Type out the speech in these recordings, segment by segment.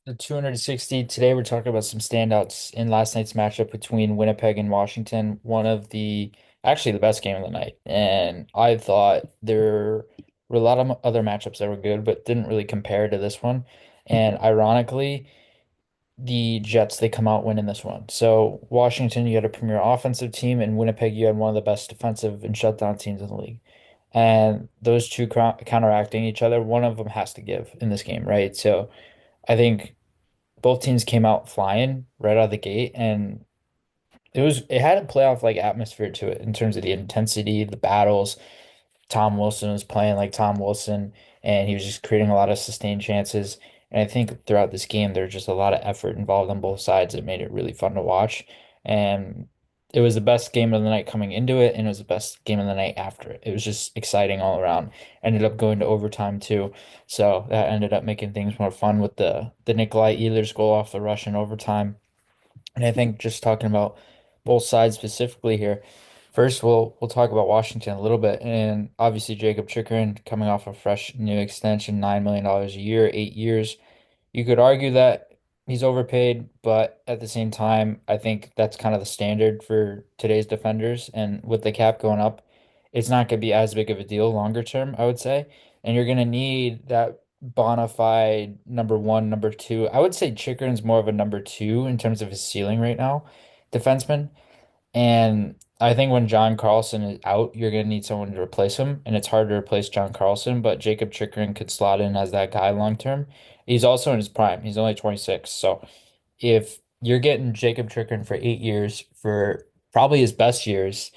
The 260. Today we're talking about some standouts in last night's matchup between Winnipeg and Washington. Actually the best game of the night. And I thought there were a lot of other matchups that were good, but didn't really compare to this one. And ironically, the Jets, they come out winning this one. So Washington, you had a premier offensive team, and Winnipeg, you had one of the best defensive and shutdown teams in the league. And those two counteracting each other, one of them has to give in this game, right? So I think both teams came out flying right out of the gate, and it had a playoff like atmosphere to it in terms of the intensity, the battles. Tom Wilson was playing like Tom Wilson, and he was just creating a lot of sustained chances. And I think throughout this game, there's just a lot of effort involved on both sides that made it really fun to watch. And it was the best game of the night coming into it, and it was the best game of the night after it. It was just exciting all around. Ended up going to overtime too, so that ended up making things more fun with the Nikolai Ehlers goal off the rush in overtime. And I think just talking about both sides specifically here, first we'll talk about Washington a little bit. And obviously Jacob Chikrin coming off a fresh new extension, $9 million a year, 8 years. You could argue that he's overpaid, but at the same time, I think that's kind of the standard for today's defenders. And with the cap going up, it's not going to be as big of a deal longer term, I would say. And you're going to need that bona fide number one, number two. I would say Chikrin's more of a number two in terms of his ceiling right now, defenseman. And I think when John Carlson is out, you're going to need someone to replace him. And it's hard to replace John Carlson, but Jacob Chikrin could slot in as that guy long term. He's also in his prime. He's only 26. So if you're getting Jacob Chikrin for 8 years for probably his best years,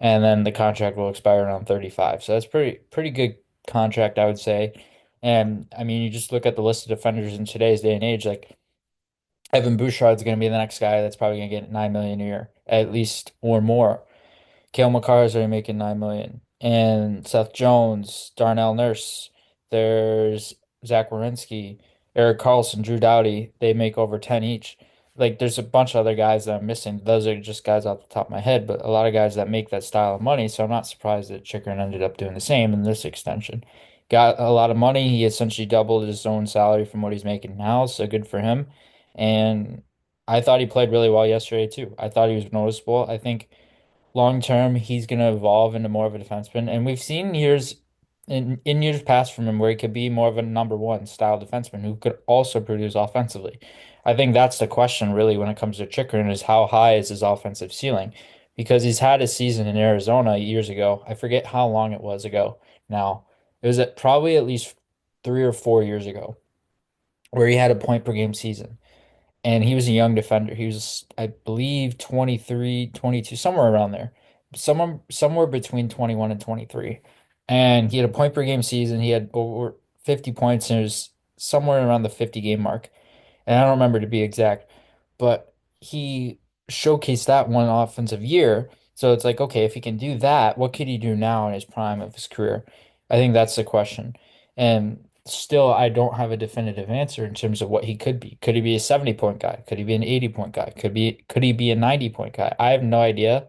and then the contract will expire around 35. So that's pretty good contract, I would say. And I mean, you just look at the list of defenders in today's day and age, like Evan Bouchard's going to be the next guy that's probably going to get 9 million a year, at least or more. Cale Makar is already making 9 million, and Seth Jones, Darnell Nurse. There's Zach Werenski, Eric Carlson, Drew Doughty. They make over 10 each. Like there's a bunch of other guys that I'm missing. Those are just guys off the top of my head, but a lot of guys that make that style of money. So I'm not surprised that Chikrin ended up doing the same in this extension. Got a lot of money. He essentially doubled his own salary from what he's making now, so good for him. And I thought he played really well yesterday too. I thought he was noticeable. I think long term, he's going to evolve into more of a defenseman. And we've seen years in years past from him where he could be more of a number one style defenseman who could also produce offensively. I think that's the question really when it comes to Chikrin is how high is his offensive ceiling? Because he's had a season in Arizona years ago. I forget how long it was ago now. It was probably at least 3 or 4 years ago where he had a point per game season, and he was a young defender. He was, I believe, 23, 22, somewhere around there. Somewhere between 21 and 23. And he had a point per game season. He had over 50 points, and it was somewhere around the 50 game mark. And I don't remember to be exact, but he showcased that one offensive year. So it's like, okay, if he can do that, what could he do now in his prime of his career? I think that's the question. And still, I don't have a definitive answer in terms of what he could be. Could he be a 70-point guy? Could he be an 80-point guy? Could he be a 90-point guy? I have no idea.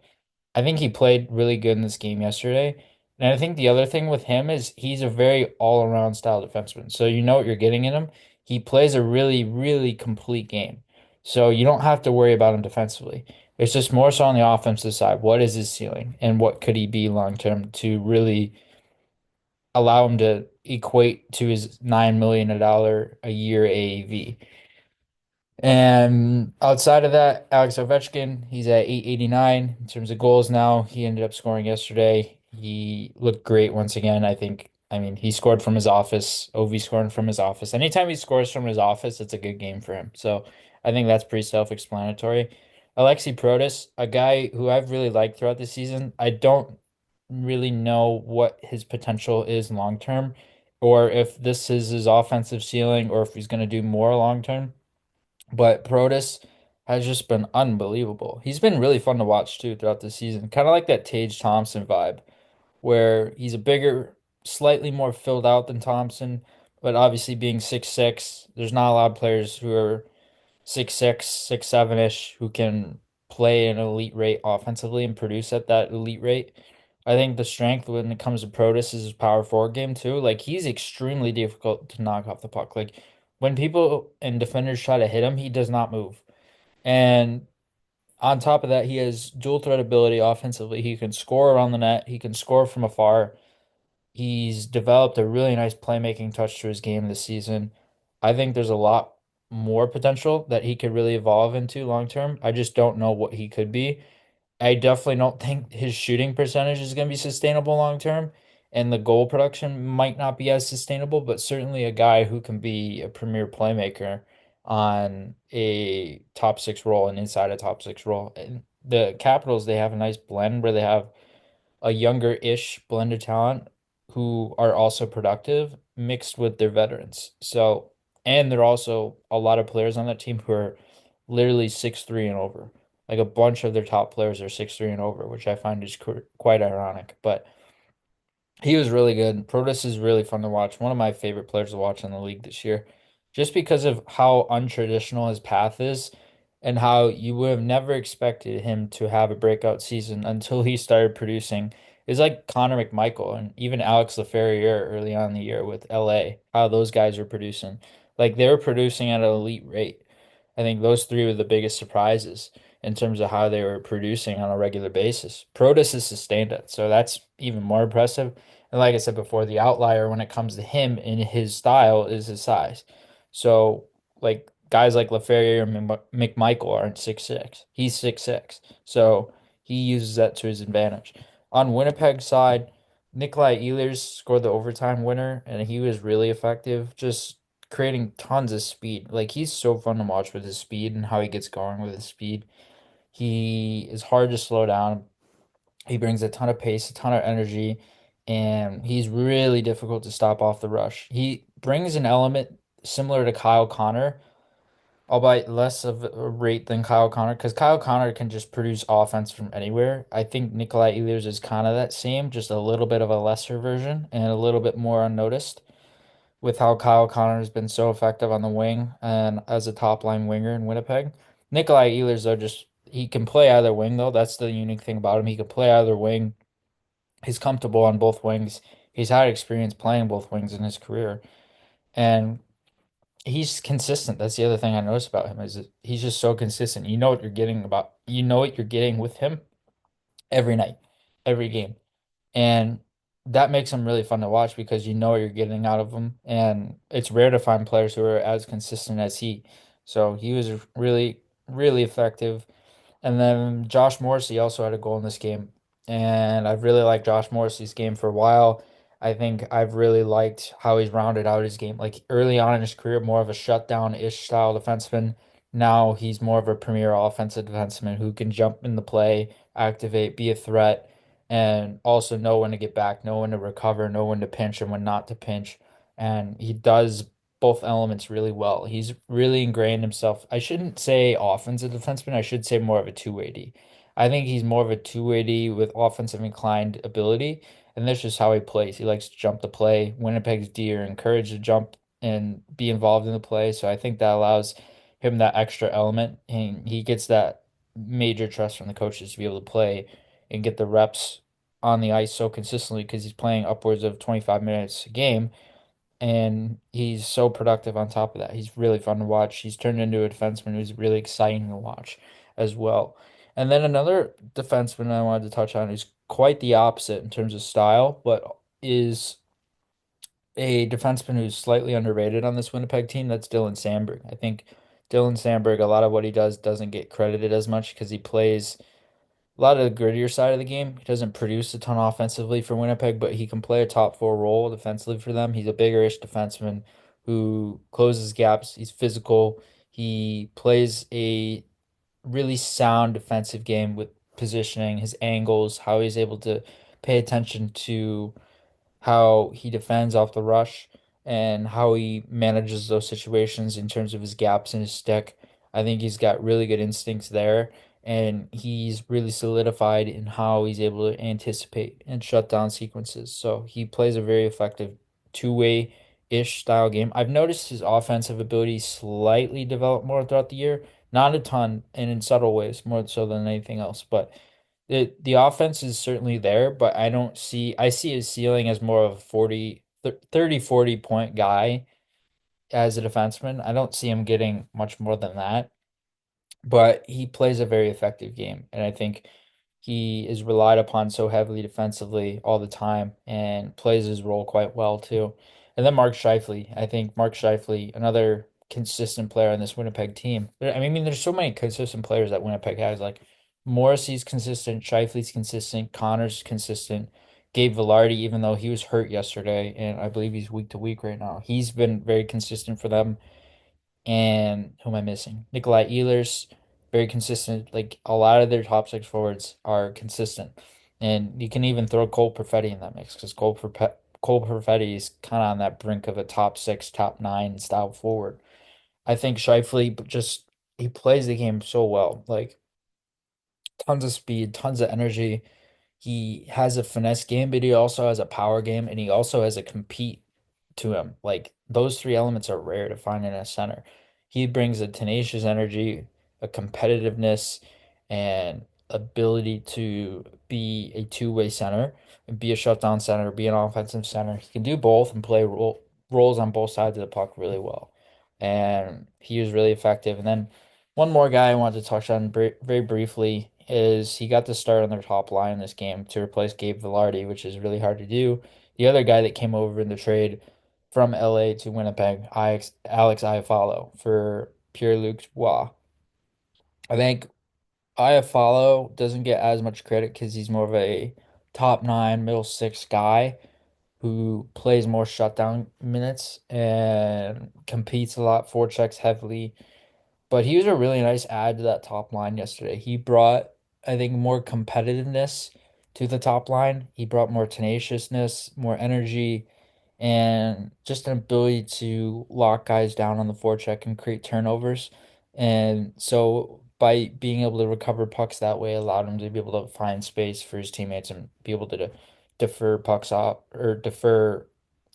I think he played really good in this game yesterday. And I think the other thing with him is he's a very all-around style defenseman. So you know what you're getting in him. He plays a really, really complete game. So you don't have to worry about him defensively. It's just more so on the offensive side. What is his ceiling and what could he be long term to really allow him to equate to his $9 million a year AAV? And outside of that, Alex Ovechkin, he's at 889 in terms of goals now. He ended up scoring yesterday. He looked great once again. I mean, he scored from his office. Ovi scoring from his office. Anytime he scores from his office, it's a good game for him. So I think that's pretty self-explanatory. Alexi Protas, a guy who I've really liked throughout the season. I don't really know what his potential is long term, or if this is his offensive ceiling, or if he's going to do more long term. But Protas has just been unbelievable. He's been really fun to watch too throughout the season. Kind of like that Tage Thompson vibe, where he's a bigger, slightly more filled out than Thompson, but obviously being 6'6", there's not a lot of players who are 6'6", 6'7" ish who can play an elite rate offensively and produce at that elite rate. I think the strength when it comes to Protas is his power forward game too. Like he's extremely difficult to knock off the puck. Like when people and defenders try to hit him, he does not move. And on top of that, he has dual threat ability offensively. He can score around the net, he can score from afar. He's developed a really nice playmaking touch to his game this season. I think there's a lot more potential that he could really evolve into long term. I just don't know what he could be. I definitely don't think his shooting percentage is going to be sustainable long term, and the goal production might not be as sustainable, but certainly a guy who can be a premier playmaker on a top six role and inside a top six role. And the Capitals, they have a nice blend where they have a younger-ish blend of talent who are also productive mixed with their veterans. So, and there are also a lot of players on that team who are literally 6'3" and over. Like a bunch of their top players are 6'3" and over, which I find is quite ironic. But he was really good. Protas is really fun to watch. One of my favorite players to watch in the league this year, just because of how untraditional his path is and how you would have never expected him to have a breakout season until he started producing. It's like Connor McMichael and even Alex Laferriere early on in the year with LA, how those guys are producing. Like they were producing at an elite rate. I think those three were the biggest surprises in terms of how they were producing on a regular basis. Protas has sustained it, so that's even more impressive. And like I said before, the outlier when it comes to him and his style is his size. So like guys like LaFerriere and McMichael aren't 6'6". He's 6'6". So he uses that to his advantage. On Winnipeg's side, Nikolai Ehlers scored the overtime winner, and he was really effective, just creating tons of speed. Like he's so fun to watch with his speed and how he gets going with his speed. He is hard to slow down. He brings a ton of pace, a ton of energy, and he's really difficult to stop off the rush. He brings an element similar to Kyle Connor, albeit less of a rate than Kyle Connor, because Kyle Connor can just produce offense from anywhere. I think Nikolai Ehlers is kind of that same, just a little bit of a lesser version and a little bit more unnoticed with how Kyle Connor has been so effective on the wing and as a top line winger in Winnipeg. Nikolai Ehlers, though, just he can play either wing, though. That's the unique thing about him. He can play either wing. He's comfortable on both wings. He's had experience playing both wings in his career. And he's consistent. That's the other thing I noticed about him is that he's just so consistent. You know what you're getting about you know what you're getting with him every night, every game. And that makes him really fun to watch because you know what you're getting out of him. And it's rare to find players who are as consistent as he. So he was really, really effective. And then Josh Morrissey also had a goal in this game. And I've really liked Josh Morrissey's game for a while. I think I've really liked how he's rounded out his game. Like early on in his career, more of a shutdown-ish style defenseman. Now he's more of a premier offensive defenseman who can jump in the play, activate, be a threat, and also know when to get back, know when to recover, know when to pinch and when not to pinch. And he does both elements really well. He's really ingrained himself. I shouldn't say offensive defenseman, I should say more of a two-way D. I think he's more of a two-way D with offensive inclined ability, and that's just how he plays. He likes to jump the play. Winnipeg's D are encouraged to jump and be involved in the play, so I think that allows him that extra element, and he gets that major trust from the coaches to be able to play and get the reps on the ice so consistently because he's playing upwards of 25 minutes a game and he's so productive on top of that. He's really fun to watch. He's turned into a defenseman who's really exciting to watch as well. And then another defenseman I wanted to touch on who's quite the opposite in terms of style, but is a defenseman who's slightly underrated on this Winnipeg team. That's Dylan Sandberg. I think Dylan Sandberg, a lot of what he does doesn't get credited as much because he plays a lot of the grittier side of the game. He doesn't produce a ton offensively for Winnipeg, but he can play a top four role defensively for them. He's a bigger-ish defenseman who closes gaps. He's physical. He plays a really sound defensive game with positioning, his angles, how he's able to pay attention to how he defends off the rush and how he manages those situations in terms of his gaps in his stick. I think he's got really good instincts there, and he's really solidified in how he's able to anticipate and shut down sequences. So he plays a very effective two-way-ish style game. I've noticed his offensive ability slightly develop more throughout the year, not a ton, and in subtle ways, more so than anything else, but the offense is certainly there, but I see his ceiling as more of a 30 40 point guy as a defenseman. I don't see him getting much more than that, but he plays a very effective game, and I think he is relied upon so heavily defensively all the time and plays his role quite well too. And then Mark Scheifele, I think Mark Scheifele, another consistent player on this Winnipeg team. I mean, there's so many consistent players that Winnipeg has. Like Morrissey's consistent, Scheifele's consistent, Connor's consistent. Gabe Vilardi, even though he was hurt yesterday, and I believe he's week to week right now, he's been very consistent for them. And who am I missing? Nikolai Ehlers, very consistent. Like a lot of their top six forwards are consistent. And you can even throw Cole Perfetti in that mix because Cole Perfetti is kind of on that brink of a top six, top nine style forward. I think Scheifele just he plays the game so well. Like tons of speed, tons of energy. He has a finesse game, but he also has a power game, and he also has a compete to him. Like those three elements are rare to find in a center. He brings a tenacious energy, a competitiveness, and ability to be a two-way center, and be a shutdown center, be an offensive center. He can do both and play roles on both sides of the puck really well. And he was really effective. And then one more guy I wanted to touch on very briefly is he got to start on their top line in this game to replace Gabe Vilardi, which is really hard to do. The other guy that came over in the trade from LA to Winnipeg, Alex Iafallo for Pierre-Luc Dubois. I think Iafallo doesn't get as much credit because he's more of a top nine, middle six guy who plays more shutdown minutes and competes a lot, forechecks heavily, but he was a really nice add to that top line yesterday. He brought, I think, more competitiveness to the top line. He brought more tenaciousness, more energy, and just an ability to lock guys down on the forecheck and create turnovers. And so by being able to recover pucks that way allowed him to be able to find space for his teammates and be able to defer pucks off or defer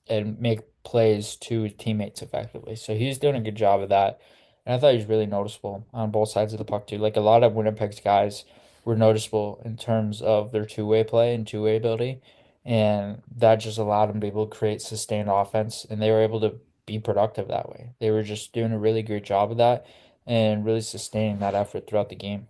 and make plays to his teammates effectively. So he's doing a good job of that. And I thought he was really noticeable on both sides of the puck too. Like a lot of Winnipeg's guys were noticeable in terms of their two-way play and two-way ability. And that just allowed them to be able to create sustained offense. And they were able to be productive that way. They were just doing a really great job of that and really sustaining that effort throughout the game.